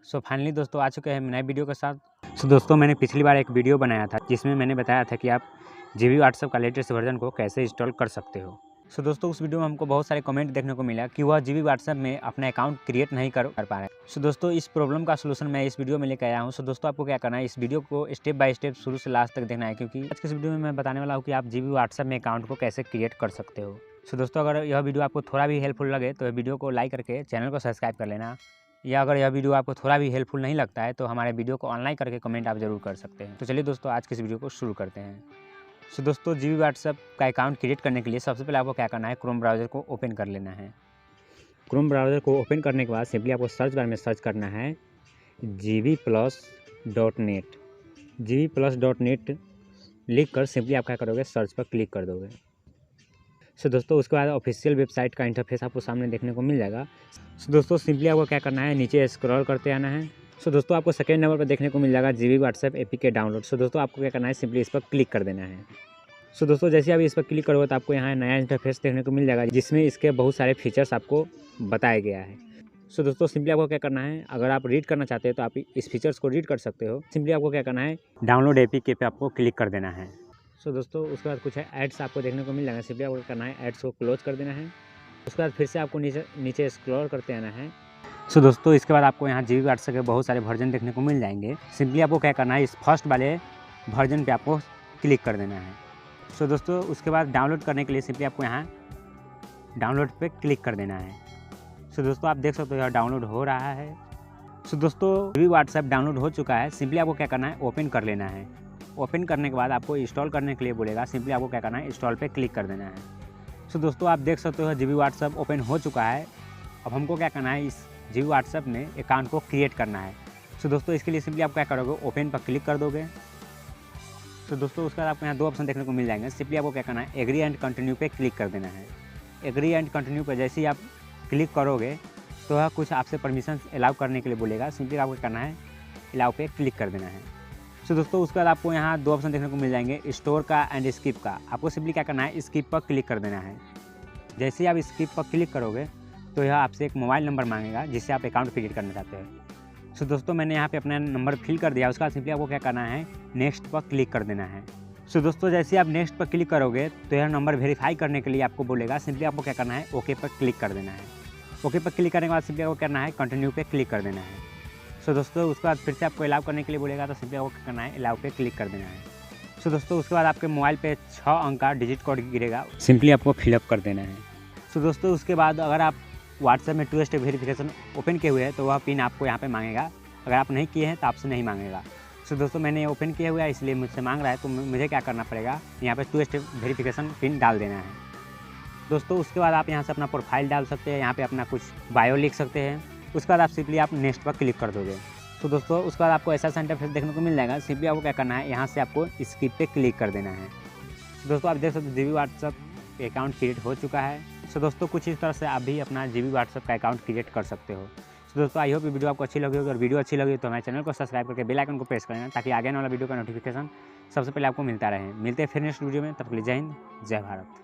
Finally दोस्तों आ चुके हैं नए वीडियो के साथ। दोस्तों मैंने पिछली बार एक वीडियो बनाया था जिसमें मैंने बताया था कि आप जीबी व्हाट्सएप का लेटेस्ट वर्जन को कैसे इंस्टॉल कर सकते हो। दोस्तों उस वीडियो में हमको बहुत सारे कमेंट देखने को मिला कि वह जीबी व्हाट्सएप में अपना अकाउंट क्रिएट नहीं कर पा रहे। दोस्तों इस प्रॉब्लम का सलूशन मैं इस वीडियो में लेकर आया हूँ। दोस्तों आपको क्या करना है, इस वीडियो को स्टेप बाय स्टेप शुरू से लास्ट तक देखना है, क्योंकि आज के इस वीडियो में मैं बताने वाला हूँ कि आप जीबी व्हाट्सएप में अकाउंट को कैसे क्रिएट कर सकते हो। दोस्तों अगर यह वीडियो आपको थोड़ा भी हेल्पफुल लगे तो वीडियो को लाइक करके चैनल को सब्सक्राइब कर लेना, या अगर यह वीडियो आपको थोड़ा भी हेल्पफुल नहीं लगता है तो हमारे वीडियो को ऑनलाइन करके कमेंट आप जरूर कर सकते हैं। तो चलिए दोस्तों आज के इस वीडियो को शुरू करते हैं। दोस्तों जीबी व्हाट्सएप का अकाउंट क्रिएट करने के लिए सबसे पहले आपको क्या करना है, क्रोम ब्राउज़र को ओपन कर लेना है। क्रोम ब्राउज़र को ओपन करने के बाद सिंपली आपको सर्च बार में सर्च करना है gbplus.net। gbplus.net लिख कर सिंपली आप क्या करोगे, सर्च पर क्लिक कर दोगे। दोस्तों उसके बाद ऑफिशियल वेबसाइट का इंटरफेस आपको सामने देखने को मिल जाएगा। दोस्तों सिंपली आपको क्या करना है, नीचे स्क्रॉल करते आना है। दोस्तों आपको सेकेंड नंबर पर देखने को मिल जाएगा जीबी व्हाट्सएप एपीके डाउनलोड। दोस्तों आपको क्या करना है, सिंपली इस पर क्लिक कर देना है। दोस्तों जैसे आप इस पर क्लिक करोगे तो आपको यहाँ नया इंटरफेस देखने को मिल जाएगा जिसमें इसके बहुत सारे फीचर्स आपको बताया गया है। दोस्तों सिंपली आपको क्या करना है, अगर आप रीड करना चाहते हैं तो आप इस फीचर्स को रीड कर सकते हो। सिंपली आपको क्या करना है, डाउनलोड एपीके पे आपको क्लिक कर देना है। दोस्तों उसके बाद कुछ एड्स आपको देखने को मिल जाएगा। सिंपली आपको करना है, एड्स को क्लोज कर देना है। उसके बाद फिर से आपको नीचे स्क्रॉल करते आना है। दोस्तों इसके बाद आपको यहाँ जीबी व्हाट्सएप के बहुत सारे वर्जन देखने को मिल जाएंगे। सिंपली आपको क्या करना है, इस फर्स्ट वाले वर्जन पे आपको क्लिक कर देना है। दोस्तों उसके बाद डाउनलोड करने के लिए सिंपली आपको यहाँ डाउनलोड पे क्लिक कर देना है। दोस्तों आप देख सकते हो यह डाउनलोड हो रहा है। दोस्तों जीबी व्हाट्सएप डाउनलोड हो चुका है। सिंपली आपको क्या करना है, ओपन कर लेना है। ओपन करने के बाद आपको इंस्टॉल करने के लिए बोलेगा। सिंपली आपको क्या करना है, इंस्टॉल पे क्लिक कर देना है। दोस्तों आप देख सकते हो जीबी व्हाट्सएप ओपन हो चुका है। अब हमको क्या करना है, इस जीबी व्हाट्सएप में अकाउंट को क्रिएट करना है। दोस्तों इसके लिए सिंपली आप क्या करोगे, ओपन पर क्लिक कर दोगे। दोस्तों उसके बाद आपको यहाँ दो ऑप्शन देखने को मिल जाएंगे। सिंपली आपको क्या करना है, एग्री एंड कंटिन्यू पे क्लिक कर देना है। एग्री एंड कंटिन्यू पर जैसे ही आप क्लिक करोगे तो वह कुछ आपसे परमिशन अलाउ करने के लिए बोलेगा। सिंपली आपको करना है, अलाउ पे क्लिक कर देना है। दोस्तों उसके बाद आपको यहाँ दो ऑप्शन देखने को मिल जाएंगे, स्टोर का एंड स्किप का। आपको सिंपली क्या करना है, स्किप पर क्लिक कर देना है। जैसे ही आप स्किप पर क्लिक करोगे तो यह आपसे एक मोबाइल नंबर मांगेगा जिससे आप अकाउंट क्रिएट करना चाहते हैं। दोस्तों मैंने यहाँ पे अपना नंबर फिल कर दिया। उसका सिंपली आपको क्या करना है, नेक्स्ट पर क्लिक कर देना है। दोस्तों जैसे ही आप नेक्स्ट पर क्लिक करोगे तो यह नंबर वेरीफाई करने के लिए आपको बोलेगा। सिंपली आपको क्या करना है, ओके पर क्लिक कर देना है। ओके पर क्लिक करने के बाद सिंपली आपको करना है, कंटिन्यू पे क्लिक कर देना है। दोस्तों उसके बाद फिर से आपको अलाउ करने के लिए बोलेगा तो सिंपली आपको क्या करना है, अलाउ पे क्लिक कर देना है। दोस्तों उसके बाद आपके मोबाइल पे 6 अंक का डिजिट कोड गिरेगा, सिंपली आपको फिलअप कर देना है। दोस्तों उसके बाद अगर आप व्हाट्सएप में 2 स्टेप वेरिफिकेशन ओपन किए हुए हैं तो वह पिन आपको यहाँ पे मांगेगा। अगर आप नहीं किए हैं तो आपसे नहीं मांगेगा। दोस्तों मैंने ओपन किया हुआ है इसलिए मुझसे मांग रहा है, तो मुझे क्या करना पड़ेगा, यहाँ पे 2 स्टेप वेरिफिकेशन पिन डाल देना है। दोस्तों उसके बाद आप यहाँ से अपना प्रोफाइल डाल सकते हैं, यहाँ पे अपना कुछ बायो लिख सकते हैं। उसके बाद आप सिंपली आप नेक्स्ट पर क्लिक कर दोगे। दोस्तों उसके बाद आपको ऐसा इंटरफेस देखने को मिल जाएगा। सिंपली आपको क्या करना है, यहाँ से आपको स्किप पे क्लिक कर देना है। दोस्तों आप देख सकते हो जीबी व्हाट्सएप अकाउंट क्रिएट हो चुका है। दोस्तों कुछ इस तरह से आप भी अपना जीबी व्हाट्सएप का अकाउंट क्रिएट कर सकते हो। दोस्तों आई होप वीडियो आपको अच्छी लगी होगी, और वीडियो अच्छी लगी तो हमारे चैनल को सब्सक्राइब करके बेल आइकन को प्रेस करना ताकि आगे आने वाला वीडियो का नोटिफिकेशन सबसे पहले आपको मिलता रहे। मिलते हैं फिर नेक्स्ट वीडियो में, तब तक के लिए जय हिंद, जय भारत।